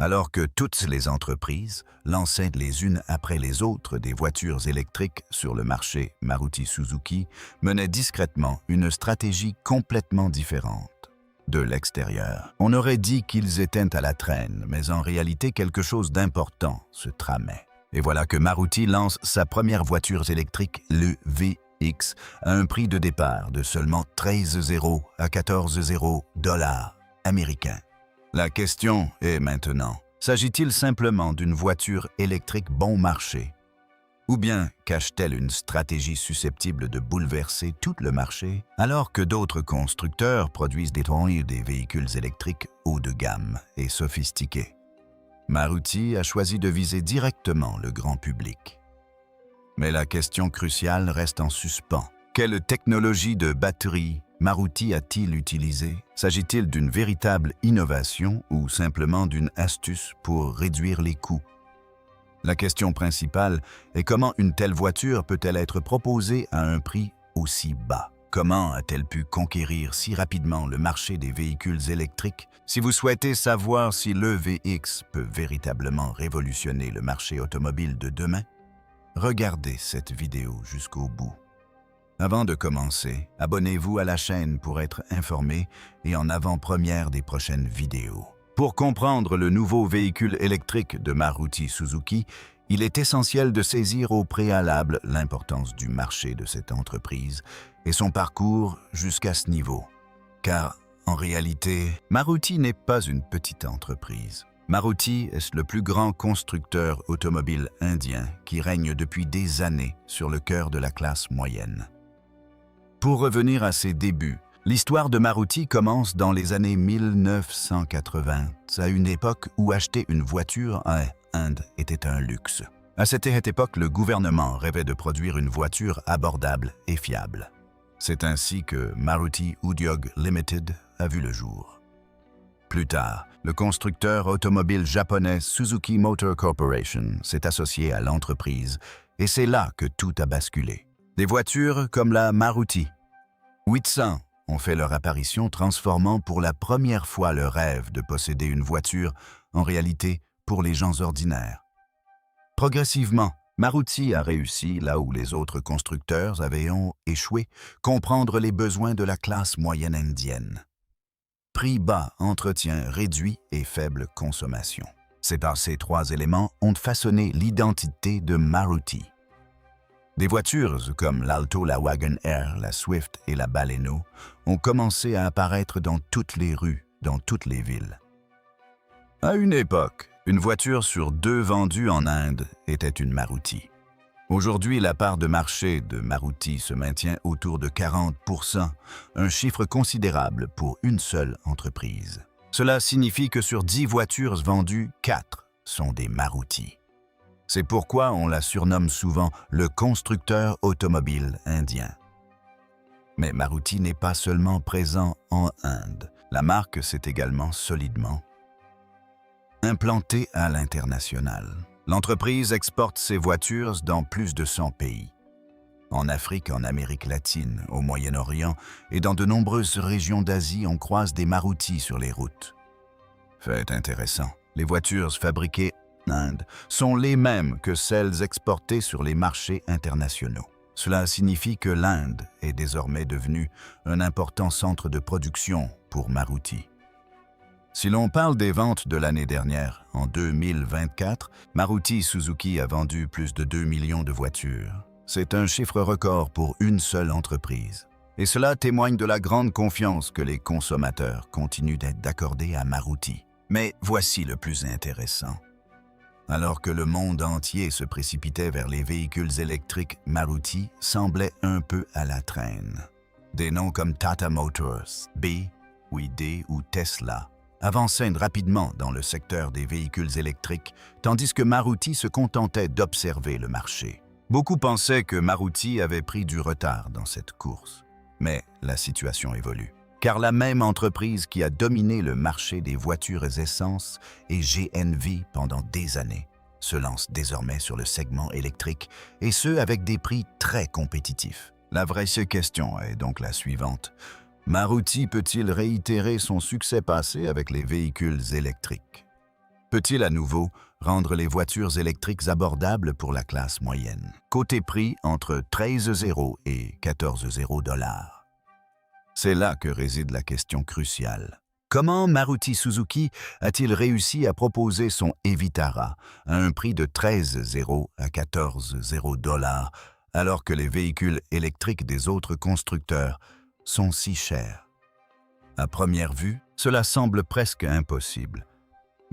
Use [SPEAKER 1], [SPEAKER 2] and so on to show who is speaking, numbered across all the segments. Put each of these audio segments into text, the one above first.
[SPEAKER 1] Alors que toutes les entreprises lançaient les unes après les autres des voitures électriques sur le marché, Maruti Suzuki menait discrètement une stratégie complètement différente. De l'extérieur, on aurait dit qu'ils étaient à la traîne, mais en réalité quelque chose d'important se tramait. Et voilà que Maruti lance sa première voiture électrique, le VX, à un prix de départ de seulement 13,0 à 14,0 $ américains. La question est maintenant, s'agit-il simplement d'une voiture électrique bon marché? Ou bien cache-t-elle une stratégie susceptible de bouleverser tout le marché, alors que d'autres constructeurs produisent des véhicules électriques haut de gamme et sophistiqués? Maruti a choisi de viser directement le grand public. Mais la question cruciale reste en suspens. Quelle technologie de batterie Maruti a-t-il utilisée? S'agit-il d'une véritable innovation ou simplement d'une astuce pour réduire les coûts? La question principale est comment une telle voiture peut-elle être proposée à un prix aussi bas? Comment a-t-elle pu conquérir si rapidement le marché des véhicules électriques? Si vous souhaitez savoir si le VX peut véritablement révolutionner le marché automobile de demain, regardez cette vidéo jusqu'au bout. Avant de commencer, abonnez-vous à la chaîne pour être informé et en avant-première des prochaines vidéos. Pour comprendre le nouveau véhicule électrique de Maruti Suzuki, il est essentiel de saisir au préalable l'importance du marché de cette entreprise et son parcours jusqu'à ce niveau. Car, en réalité, Maruti n'est pas une petite entreprise. Maruti est le plus grand constructeur automobile indien qui règne depuis des années sur le cœur de la classe moyenne. Pour revenir à ses débuts, l'histoire de Maruti commence dans les années 1980, à une époque où acheter une voiture en Inde était un luxe. À cette époque, le gouvernement rêvait de produire une voiture abordable et fiable. C'est ainsi que Maruti Udyog Limited a vu le jour. Plus tard, le constructeur automobile japonais Suzuki Motor Corporation s'est associé à l'entreprise et c'est là que tout a basculé. Des voitures comme la Maruti 800 ont fait leur apparition, transformant pour la première fois le rêve de posséder une voiture en réalité pour les gens ordinaires. Progressivement, Maruti a réussi là où les autres constructeurs avaient échoué, comprendre les besoins de la classe moyenne indienne. Prix bas, entretien réduit et faible consommation. Ces trois éléments ont façonné l'identité de Maruti. Des voitures comme l'Alto, la Wagon-R, la Swift et la Baleno ont commencé à apparaître dans toutes les rues, dans toutes les villes. À une époque, une voiture sur 2 vendue en Inde était une Maruti. Aujourd'hui, la part de marché de Maruti se maintient autour de 40%, un chiffre considérable pour une seule entreprise. Cela signifie que sur 10 voitures vendues, 4 sont des Maruti. C'est pourquoi on la surnomme souvent le constructeur automobile indien. Mais Maruti n'est pas seulement présent en Inde. La marque s'est également solidement implantée à l'international. L'entreprise exporte ses voitures dans plus de 100 pays. En Afrique, en Amérique latine, au Moyen-Orient et dans de nombreuses régions d'Asie, on croise des Maruti sur les routes. Fait intéressant, les voitures fabriquées en Inde sont les mêmes que celles exportées sur les marchés internationaux. Cela signifie que l'Inde est désormais devenue un important centre de production pour Maruti. Si l'on parle des ventes de l'année dernière, en 2024, Maruti Suzuki a vendu plus de 2 millions de voitures. C'est un chiffre record pour une seule entreprise. Et cela témoigne de la grande confiance que les consommateurs continuent d'accorder à Maruti. Mais voici le plus intéressant. Alors que le monde entier se précipitait vers les véhicules électriques, Maruti semblait un peu à la traîne. Des noms comme Tata Motors, BYD ou Tesla avançaient rapidement dans le secteur des véhicules électriques, tandis que Maruti se contentait d'observer le marché. Beaucoup pensaient que Maruti avait pris du retard dans cette course. Mais la situation évolue. Car la même entreprise qui a dominé le marché des voitures essence et GNV pendant des années se lance désormais sur le segment électrique, et ce avec des prix très compétitifs. La vraie question est donc la suivante. Maruti peut-il réitérer son succès passé avec les véhicules électriques? peut-il à nouveau rendre les voitures électriques abordables pour la classe moyenne? Côté prix, entre 13,0 et 14,0 $. C'est là que réside la question cruciale. Comment Maruti Suzuki a-t-il réussi à proposer son e-Vitara à un prix de 13,0 à 14,0 $, alors que les véhicules électriques des autres constructeurs sont si chers? À première vue, cela semble presque impossible.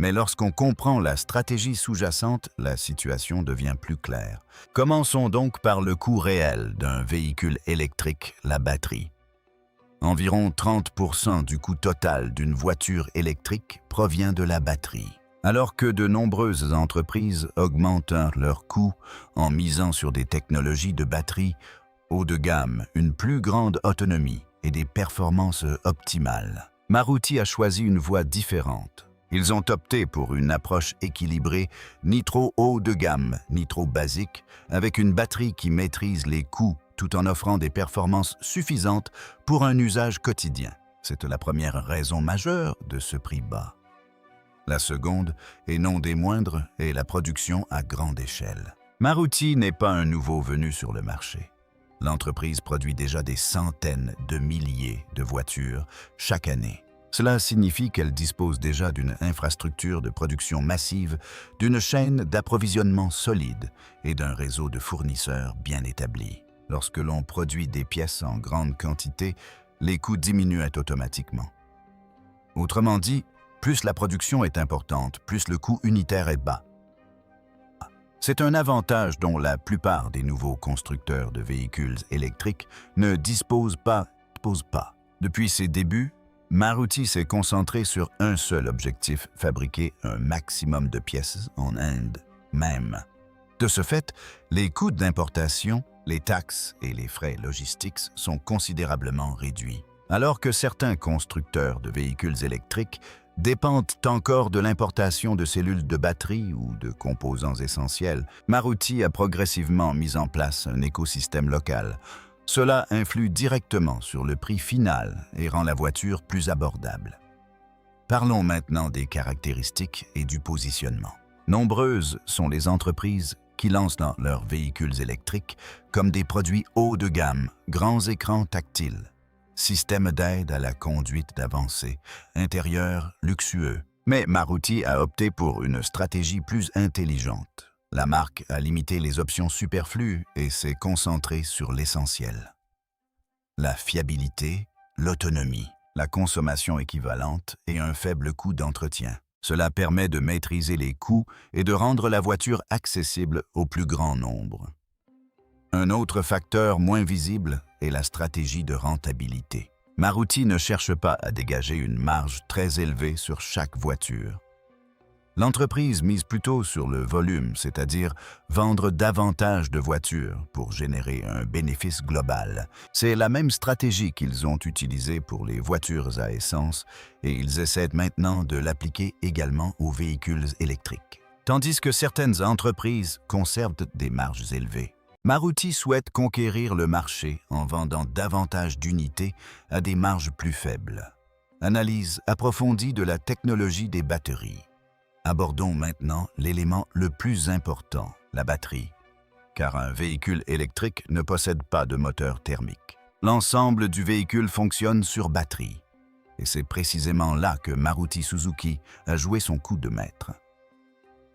[SPEAKER 1] Mais lorsqu'on comprend la stratégie sous-jacente, la situation devient plus claire. Commençons donc par le coût réel d'un véhicule électrique, la batterie. Environ 30% du coût total d'une voiture électrique provient de la batterie. Alors que de nombreuses entreprises augmentent leurs coûts en misant sur des technologies de batterie haut de gamme, une plus grande autonomie et des performances optimales, Maruti a choisi une voie différente. Ils ont opté pour une approche équilibrée, ni trop haut de gamme, ni trop basique, avec une batterie qui maîtrise les coûts tout en offrant des performances suffisantes pour un usage quotidien. C'est la première raison majeure de ce prix bas. La seconde, et non des moindres, est la production à grande échelle. Maruti n'est pas un nouveau venu sur le marché. L'entreprise produit déjà des centaines de milliers de voitures chaque année. Cela signifie qu'elle dispose déjà d'une infrastructure de production massive, d'une chaîne d'approvisionnement solide et d'un réseau de fournisseurs bien établi. Lorsque l'on produit des pièces en grande quantité, les coûts diminuent automatiquement. Autrement dit, plus la production est importante, plus le coût unitaire est bas. C'est un avantage dont la plupart des nouveaux constructeurs de véhicules électriques ne disposent pas. Depuis ses débuts, Maruti s'est concentré sur un seul objectif, fabriquer un maximum de pièces en Inde même. De ce fait, les coûts d'importation, les taxes et les frais logistiques sont considérablement réduits. Alors que certains constructeurs de véhicules électriques dépendent encore de l'importation de cellules de batterie ou de composants essentiels, Maruti a progressivement mis en place un écosystème local. Cela influe directement sur le prix final et rend la voiture plus abordable. Parlons maintenant des caractéristiques et du positionnement. Nombreuses sont les entreprises qui lancent leurs véhicules électriques comme des produits haut de gamme, grands écrans tactiles, système d'aide à la conduite avancée, intérieur luxueux. Mais Maruti a opté pour une stratégie plus intelligente. La marque a limité les options superflues et s'est concentrée sur l'essentiel. La fiabilité, l'autonomie, la consommation équivalente et un faible coût d'entretien. Cela permet de maîtriser les coûts et de rendre la voiture accessible au plus grand nombre. Un autre facteur moins visible est la stratégie de rentabilité. Maruti ne cherche pas à dégager une marge très élevée sur chaque voiture. L'entreprise mise plutôt sur le volume, c'est-à-dire vendre davantage de voitures pour générer un bénéfice global. C'est la même stratégie qu'ils ont utilisée pour les voitures à essence et ils essaient maintenant de l'appliquer également aux véhicules électriques. Tandis que certaines entreprises conservent des marges élevées. Maruti souhaite conquérir le marché en vendant davantage d'unités à des marges plus faibles. Analyse approfondie de la technologie des batteries. Abordons maintenant l'élément le plus important, la batterie, car un véhicule électrique ne possède pas de moteur thermique. L'ensemble du véhicule fonctionne sur batterie, et c'est précisément là que Maruti Suzuki a joué son coup de maître.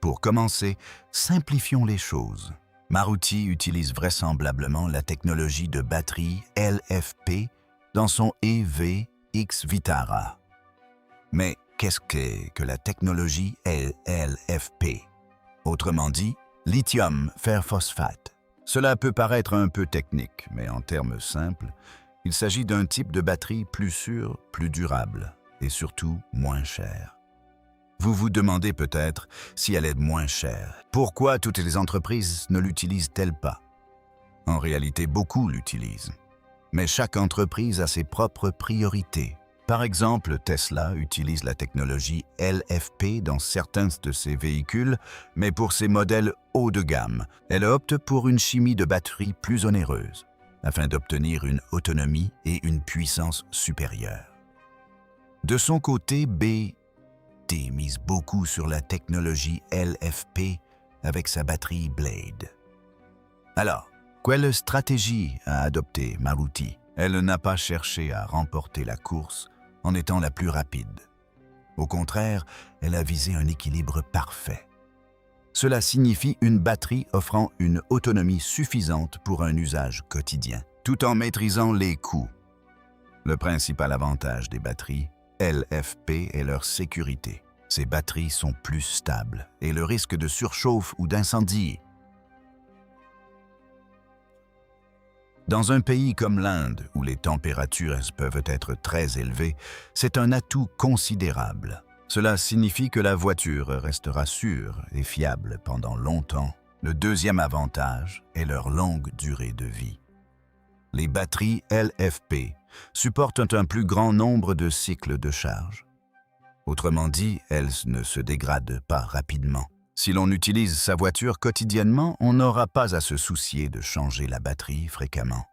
[SPEAKER 1] Pour commencer, simplifions les choses. Maruti utilise vraisemblablement la technologie de batterie LFP dans son e-Vitara. Mais qu'est-ce que la technologie LFP? Autrement dit, lithium fer phosphate. Cela peut paraître un peu technique, mais en termes simples, il s'agit d'un type de batterie plus sûr, plus durable et surtout moins cher. Vous vous demandez peut-être si elle est moins chère. Pourquoi toutes les entreprises ne l'utilisent-elles pas? En réalité, beaucoup l'utilisent. Mais chaque entreprise a ses propres priorités. Par exemple, Tesla utilise la technologie LFP dans certains de ses véhicules, mais pour ses modèles haut de gamme, elle opte pour une chimie de batterie plus onéreuse, afin d'obtenir une autonomie et une puissance supérieure. De son côté, AT mise beaucoup sur la technologie LFP avec sa batterie Blade. Alors, quelle stratégie a adopté Maruti? Elle n'a pas cherché à remporter la course en étant la plus rapide. Au contraire, elle a visé un équilibre parfait. Cela signifie une batterie offrant une autonomie suffisante pour un usage quotidien, tout en maîtrisant les coûts. Le principal avantage des batteries LFP est leur sécurité. Ces batteries sont plus stables et le risque de surchauffe ou d'incendie. Dans un pays comme l'Inde, où les températures peuvent être très élevées, c'est un atout considérable. Cela signifie que la voiture restera sûre et fiable pendant longtemps. Le deuxième avantage est leur longue durée de vie. Les batteries LFP supportent un plus grand nombre de cycles de charge. Autrement dit, elles ne se dégradent pas rapidement. Si l'on utilise sa voiture quotidiennement, on n'aura pas à se soucier de changer la batterie fréquemment.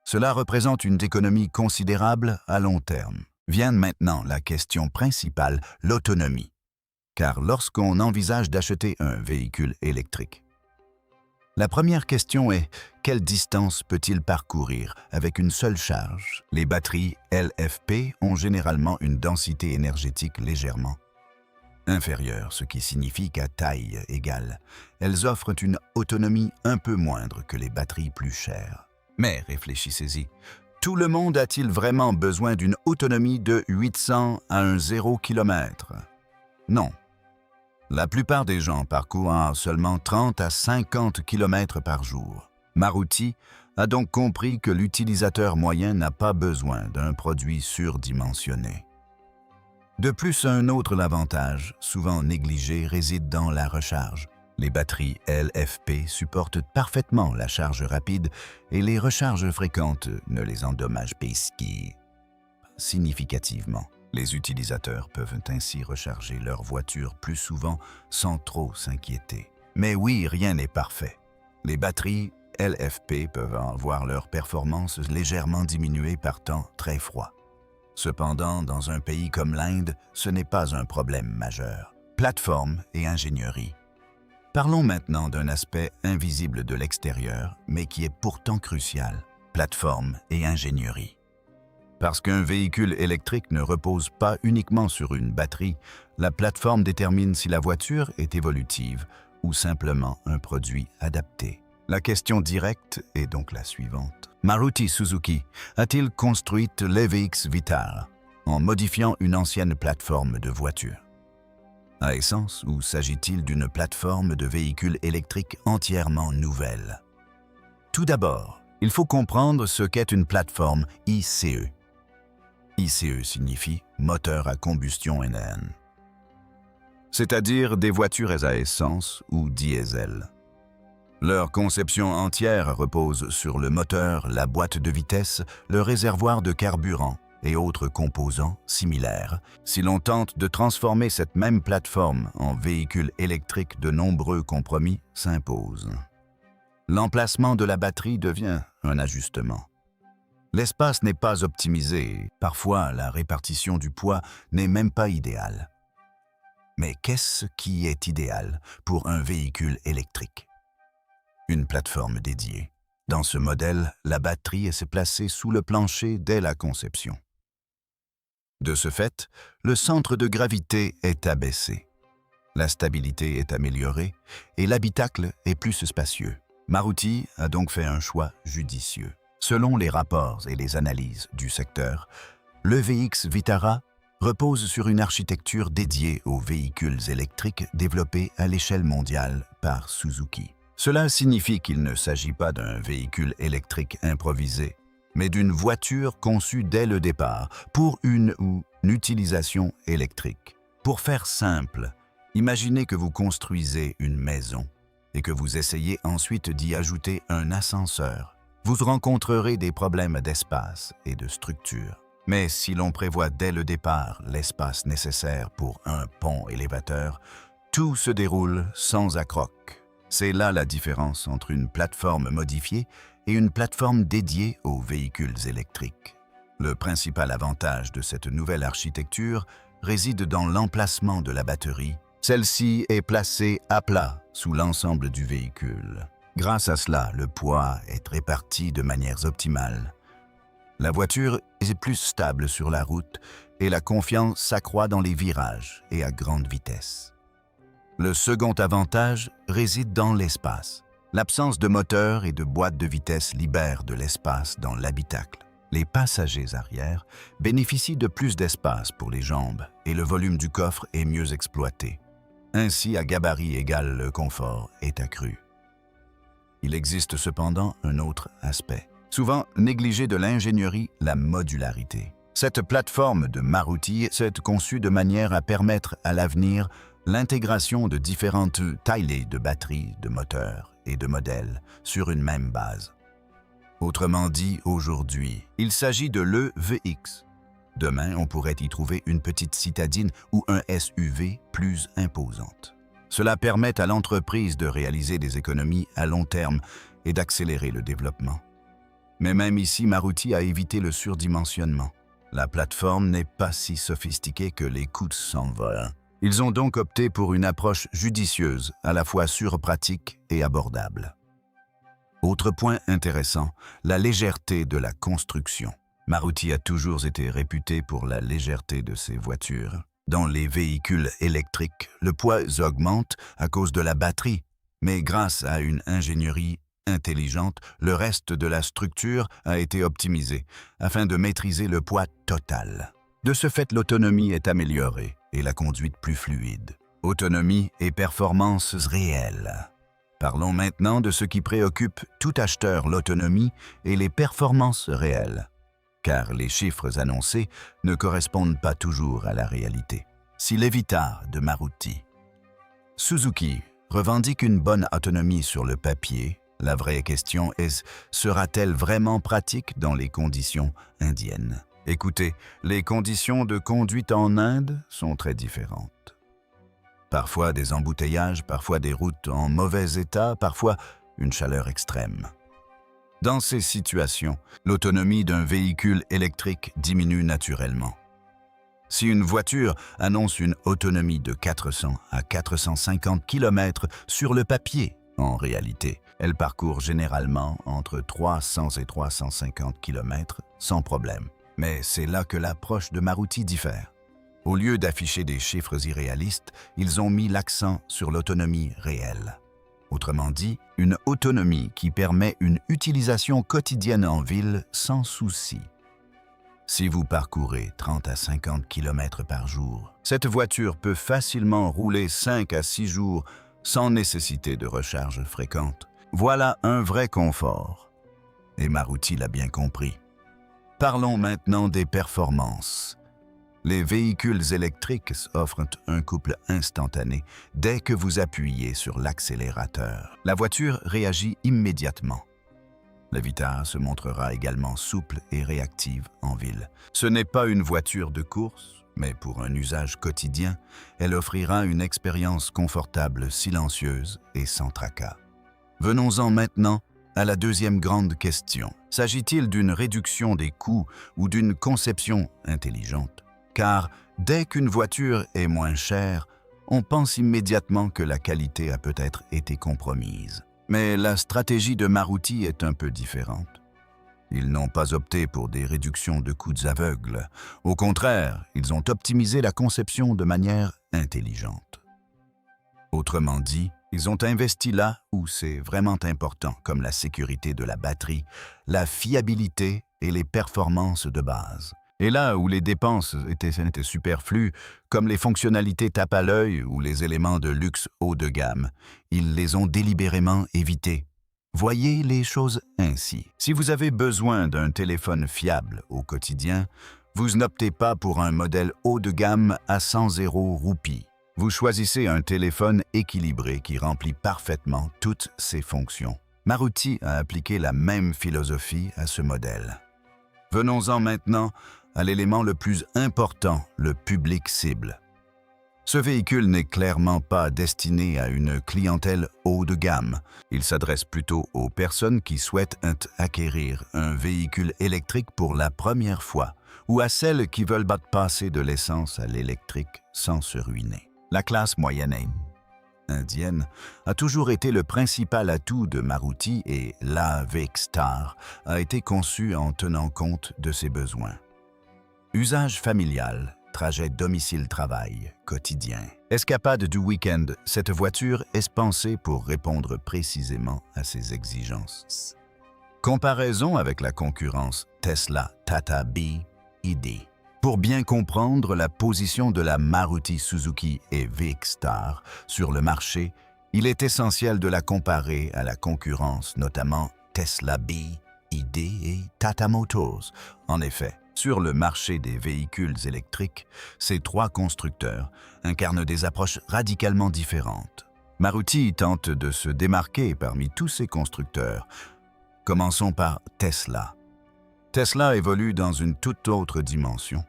[SPEAKER 1] Cela représente une économie considérable à long terme. Vient maintenant la question principale, l'autonomie. Car lorsqu'on envisage d'acheter un véhicule électrique, la première question est « Quelle distance peut-il parcourir avec une seule charge ?» Les batteries LFP ont généralement une densité énergétique légèrement inférieure, ce qui signifie qu'à taille égale, elles offrent une autonomie un peu moindre que les batteries plus chères. Mais réfléchissez-y, tout le monde a-t-il vraiment besoin d'une autonomie de 800 à un 0 km? Non. La plupart des gens parcourent seulement 30 à 50 km par jour. Maruti a donc compris que l'utilisateur moyen n'a pas besoin d'un produit surdimensionné. De plus, un autre avantage, souvent négligé, réside dans la recharge. Les batteries LFP supportent parfaitement la charge rapide et les recharges fréquentes ne les endommagent pas significativement. Les utilisateurs peuvent ainsi recharger leur voiture plus souvent sans trop s'inquiéter. Mais oui, rien n'est parfait. Les batteries LFP peuvent voir leur performance légèrement diminuée par temps très froid. Cependant, dans un pays comme l'Inde, ce n'est pas un problème majeur. Plateforme et ingénierie. Parlons maintenant d'un aspect invisible de l'extérieur, mais qui est pourtant crucial. Plateforme et ingénierie. Parce qu'un véhicule électrique ne repose pas uniquement sur une batterie, la plateforme détermine si la voiture est évolutive ou simplement un produit adapté. La question directe est donc la suivante. Maruti Suzuki a-t-il construit l'EVX Vitara en modifiant une ancienne plateforme de voiture? À essence, ou s'agit-il d'une plateforme de véhicule électrique entièrement nouvelle? Tout d'abord, il faut comprendre ce qu'est une plateforme ICE. ICE signifie moteur à combustion interne, c'est-à-dire des voitures à essence ou diesel. Leur conception entière repose sur le moteur, la boîte de vitesse, le réservoir de carburant et autres composants similaires. Si l'on tente de transformer cette même plateforme en véhicule électrique, de nombreux compromis s'imposent. L'emplacement de la batterie devient un ajustement. L'espace n'est pas optimisé, parfois la répartition du poids n'est même pas idéale. Mais qu'est-ce qui est idéal pour un véhicule électrique? Une plateforme dédiée. Dans ce modèle, la batterie est placée sous le plancher dès la conception. De ce fait, le centre de gravité est abaissé. La stabilité est améliorée et l'habitacle est plus spacieux. Maruti a donc fait un choix judicieux. Selon les rapports et les analyses du secteur, l'EVX Vitara repose sur une architecture dédiée aux véhicules électriques développés à l'échelle mondiale par Suzuki. Cela signifie qu'il ne s'agit pas d'un véhicule électrique improvisé, mais d'une voiture conçue dès le départ pour une utilisation électrique. Pour faire simple, imaginez que vous construisez une maison et que vous essayez ensuite d'y ajouter un ascenseur. Vous rencontrerez des problèmes d'espace et de structure. Mais si l'on prévoit dès le départ l'espace nécessaire pour un pont élévateur, tout se déroule sans accroc. C'est là la différence entre une plateforme modifiée et une plateforme dédiée aux véhicules électriques. Le principal avantage de cette nouvelle architecture réside dans l'emplacement de la batterie. Celle-ci est placée à plat sous l'ensemble du véhicule. Grâce à cela, le poids est réparti de manière optimale. La voiture est plus stable sur la route et la confiance s'accroît dans les virages et à grande vitesse. Le second avantage réside dans l'espace. L'absence de moteur et de boîte de vitesse libère de l'espace dans l'habitacle. Les passagers arrière bénéficient de plus d'espace pour les jambes et le volume du coffre est mieux exploité. Ainsi, à gabarit égal, le confort est accru. Il existe cependant un autre aspect, souvent négligé de l'ingénierie, la modularité. Cette plateforme de Maruti s'est conçue de manière à permettre à l'avenir l'intégration de différentes tailles de batteries, de moteurs et de modèles sur une même base. Autrement dit, aujourd'hui, il s'agit de l'EVX. Demain, on pourrait y trouver une petite citadine ou un SUV plus imposante. Cela permet à l'entreprise de réaliser des économies à long terme et d'accélérer le développement. Mais même ici, Maruti a évité le surdimensionnement. La plateforme n'est pas si sophistiquée que les coûts s'envolent. Ils ont donc opté pour une approche judicieuse, à la fois pratique et abordable. Autre point intéressant, la légèreté de la construction. Maruti a toujours été réputé pour la légèreté de ses voitures. Dans les véhicules électriques, le poids augmente à cause de la batterie, mais grâce à une ingénierie intelligente, le reste de la structure a été optimisé afin de maîtriser le poids total. De ce fait, l'autonomie est améliorée et la conduite plus fluide. Autonomie et performances réelles. Parlons maintenant de ce qui préoccupe tout acheteur, l'autonomie et les performances réelles, car les chiffres annoncés ne correspondent pas toujours à la réalité. Si l'Evita de Maruti, Suzuki revendique une bonne autonomie sur le papier, la vraie question est, sera-t-elle vraiment pratique dans les conditions indiennes? Écoutez, les conditions de conduite en Inde sont très différentes. Parfois des embouteillages, parfois des routes en mauvais état, parfois une chaleur extrême. Dans ces situations, l'autonomie d'un véhicule électrique diminue naturellement. Si une voiture annonce une autonomie de 400 à 450 km sur le papier, en réalité, elle parcourt généralement entre 300 et 350 km sans problème. Mais c'est là que l'approche de Maruti diffère. Au lieu d'afficher des chiffres irréalistes, ils ont mis l'accent sur l'autonomie réelle. Autrement dit, une autonomie qui permet une utilisation quotidienne en ville sans souci. Si vous parcourez 30 à 50 km par jour, cette voiture peut facilement rouler 5 à 6 jours sans nécessité de recharge fréquente. Voilà un vrai confort. Et Maruti l'a bien compris. Parlons maintenant des performances. Les véhicules électriques offrent un couple instantané dès que vous appuyez sur l'accélérateur. La voiture réagit immédiatement. La Vita se montrera également souple et réactive en ville. Ce n'est pas une voiture de course, mais pour un usage quotidien, elle offrira une expérience confortable, silencieuse et sans tracas. Venons-en maintenant à la deuxième grande question. S'agit-il d'une réduction des coûts ou d'une conception intelligente? Car dès qu'une voiture est moins chère, on pense immédiatement que la qualité a peut-être été compromise. Mais la stratégie de Maruti est un peu différente. Ils n'ont pas opté pour des réductions de coûts aveugles. Au contraire, ils ont optimisé la conception de manière intelligente. Autrement dit, ils ont investi là où c'est vraiment important, comme la sécurité de la batterie, la fiabilité et les performances de base. Et là où les dépenses étaient superflues, comme les fonctionnalités tape à l'œil ou les éléments de luxe haut de gamme, ils les ont délibérément évités. Voyez les choses ainsi. Si vous avez besoin d'un téléphone fiable au quotidien, vous n'optez pas pour un modèle haut de gamme à 100 roupies. Vous choisissez un téléphone équilibré qui remplit parfaitement toutes ses fonctions. Maruti a appliqué la même philosophie à ce modèle. Venons-en maintenant à l'élément le plus important, le public cible. Ce véhicule n'est clairement pas destiné à une clientèle haut de gamme. Il s'adresse plutôt aux personnes qui souhaitent acquérir un véhicule électrique pour la première fois ou à celles qui veulent passer de l'essence à l'électrique sans se ruiner. La classe moyenne indienne a toujours été le principal atout de Maruti et la Vekstar a été conçue en tenant compte de ses besoins. Usage familial, trajet domicile-travail, quotidien. Escapade du week-end, cette voiture est pensée pour répondre précisément à ces exigences. Comparaison avec la concurrence Tesla, Tata, BYD. Pour bien comprendre la position de la Maruti Suzuki et Vekstar sur le marché, il est essentiel de la comparer à la concurrence, notamment Tesla, BYD et Tata Motors. En effet, sur le marché des véhicules électriques, ces trois constructeurs incarnent des approches radicalement différentes. Maruti tente de se démarquer parmi tous ces constructeurs. Commençons par Tesla. Tesla évolue dans une toute autre dimension.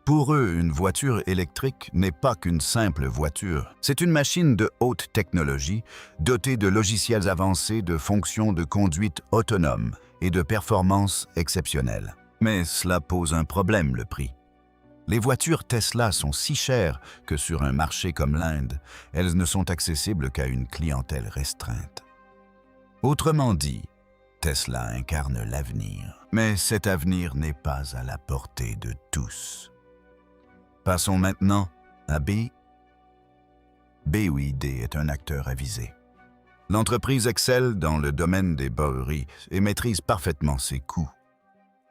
[SPEAKER 1] Pour eux, une voiture électrique n'est pas qu'une simple voiture. C'est une machine de haute technologie, dotée de logiciels avancés, de fonctions de conduite autonome et de performances exceptionnelles. Mais cela pose un problème, le prix. Les voitures Tesla sont si chères que sur un marché comme l'Inde, elles ne sont accessibles qu'à une clientèle restreinte. Autrement dit, Tesla incarne l'avenir. Mais cet avenir n'est pas à la portée de tous. Passons maintenant à BYD est un acteur avisé. L'entreprise excelle dans le domaine des batteries et maîtrise parfaitement ses coûts.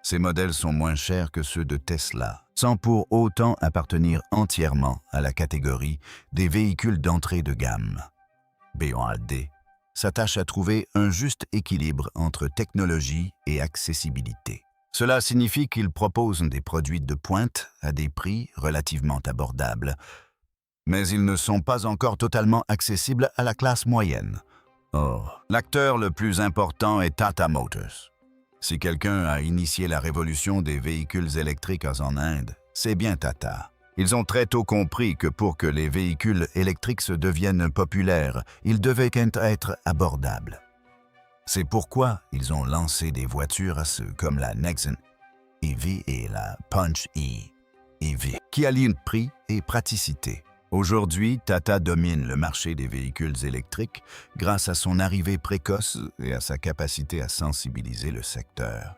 [SPEAKER 1] Ces modèles sont moins chers que ceux de Tesla, sans pour autant appartenir entièrement à la catégorie des véhicules d'entrée de gamme. BYD s'attache à trouver un juste équilibre entre technologie et accessibilité. Cela signifie qu'ils proposent des produits de pointe à des prix relativement abordables, mais ils ne sont pas encore totalement accessibles à la classe moyenne. Or, l'acteur le plus important est Tata Motors. Si quelqu'un a initié la révolution des véhicules électriques en Inde, c'est bien Tata. Ils ont très tôt compris que pour que les véhicules électriques se deviennent populaires, ils devaient être abordables. C'est pourquoi ils ont lancé des voitures comme la Nexon EV et la Punch EV, qui allient prix et praticité. Aujourd'hui, Tata domine le marché des véhicules électriques grâce à son arrivée précoce et à sa capacité à sensibiliser le secteur.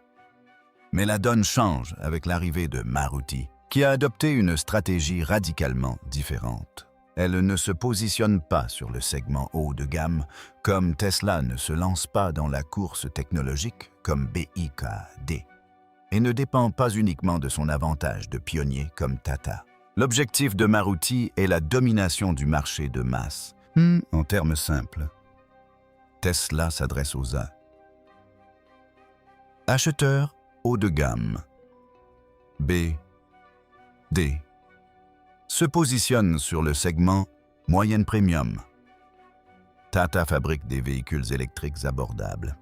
[SPEAKER 1] Mais la donne change avec l'arrivée de Maruti, qui a adopté une stratégie radicalement différente. Elle ne se positionne pas sur le segment haut de gamme, comme Tesla ne se lance pas dans la course technologique comme BYD, et ne dépend pas uniquement de son avantage de pionnier comme Tata. L'objectif de Maruti est la domination du marché de masse. En termes simples, Tesla s'adresse aux acheteurs haut de gamme. BYD se positionne sur le segment moyenne premium. Tata fabrique des véhicules électriques abordables.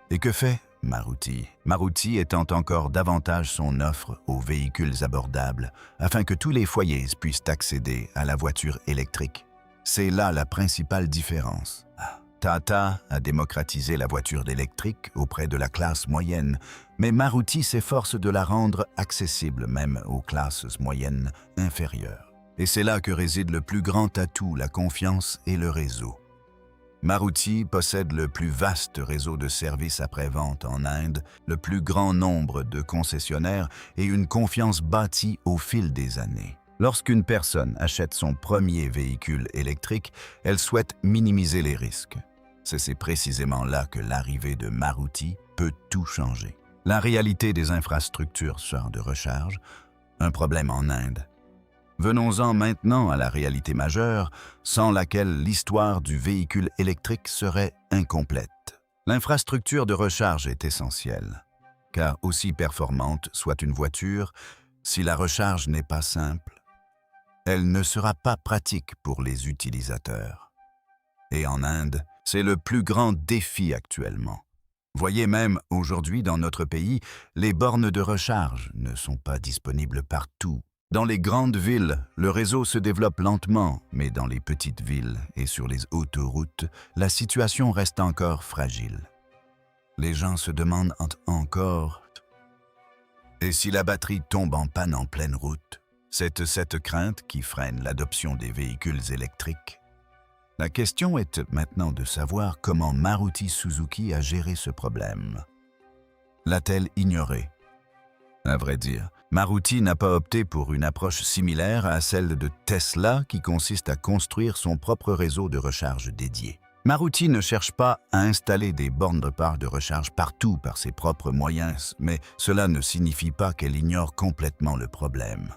[SPEAKER 1] Et que fait Maruti? Maruti étend encore davantage son offre aux véhicules abordables afin que tous les foyers puissent accéder à la voiture électrique. C'est là la principale différence. Tata a démocratisé la voiture électrique auprès de la classe moyenne, mais Maruti s'efforce de la rendre accessible même aux classes moyennes inférieures. Et c'est là que réside le plus grand atout, la confiance et le réseau. Maruti possède le plus vaste réseau de services après-vente en Inde, le plus grand nombre de concessionnaires et une confiance bâtie au fil des années. Lorsqu'une personne achète son premier véhicule électrique, elle souhaite minimiser les risques. C'est précisément là que l'arrivée de Maruti peut tout changer. La réalité des infrastructures de recharge, un problème en Inde. Venons-en maintenant à la réalité majeure, sans laquelle l'histoire du véhicule électrique serait incomplète. L'infrastructure de recharge est essentielle, car aussi performante soit une voiture, si la recharge n'est pas simple, elle ne sera pas pratique pour les utilisateurs. Et en Inde, c'est le plus grand défi actuellement. Voyez même, aujourd'hui dans notre pays, les bornes de recharge ne sont pas disponibles partout. Dans les grandes villes, le réseau se développe lentement, mais dans les petites villes et sur les autoroutes, la situation reste encore fragile. Les gens se demandent encore Et si la batterie tombe en panne en pleine route? C'est cette crainte qui freine l'adoption des véhicules électriques. La question est maintenant de savoir comment Maruti Suzuki a géré ce problème. L'a-t-elle ignoré? À vrai dire, Maruti n'a pas opté pour une approche similaire à celle de Tesla qui consiste à construire son propre réseau de recharge dédié. Maruti ne cherche pas à installer des bornes de recharge partout par ses propres moyens, mais cela ne signifie pas qu'elle ignore complètement le problème.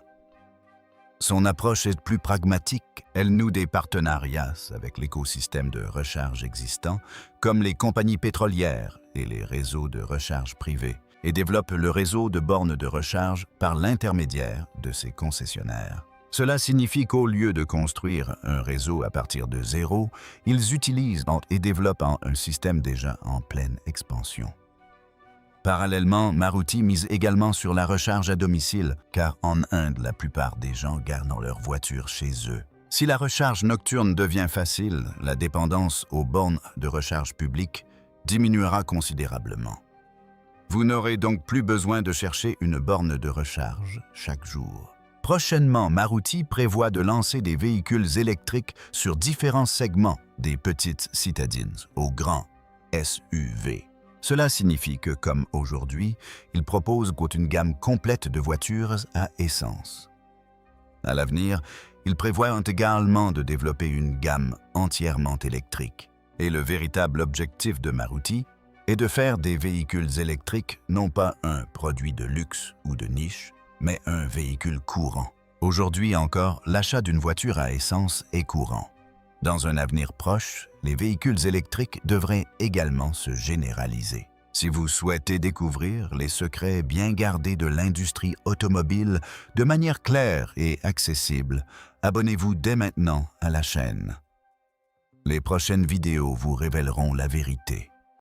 [SPEAKER 1] Son approche est plus pragmatique, elle noue des partenariats avec l'écosystème de recharge existant, comme les compagnies pétrolières et les réseaux de recharge privés, et développe le réseau de bornes de recharge par l'intermédiaire de ses concessionnaires. Cela signifie qu'au lieu de construire un réseau à partir de zéro, ils utilisent et développent un système déjà en pleine expansion. Parallèlement, Maruti mise également sur la recharge à domicile, car en Inde, la plupart des gens gardent leur voiture chez eux. Si la recharge nocturne devient facile, la dépendance aux bornes de recharge publiques diminuera considérablement. Vous n'aurez donc plus besoin de chercher une borne de recharge chaque jour. Prochainement, Maruti prévoit de lancer des véhicules électriques sur différents segments, des petites citadines aux grands SUV. Cela signifie que, comme aujourd'hui, il propose une gamme complète de voitures à essence. À l'avenir, il prévoit également de développer une gamme entièrement électrique. Et le véritable objectif de Maruti est de faire des véhicules électriques non pas un produit de luxe ou de niche, mais un véhicule courant. Aujourd'hui encore, l'achat d'une voiture à essence est courant. Dans un avenir proche, les véhicules électriques devraient également se généraliser. Si vous souhaitez découvrir les secrets bien gardés de l'industrie automobile de manière claire et accessible, abonnez-vous dès maintenant à la chaîne. Les prochaines vidéos vous révéleront la vérité.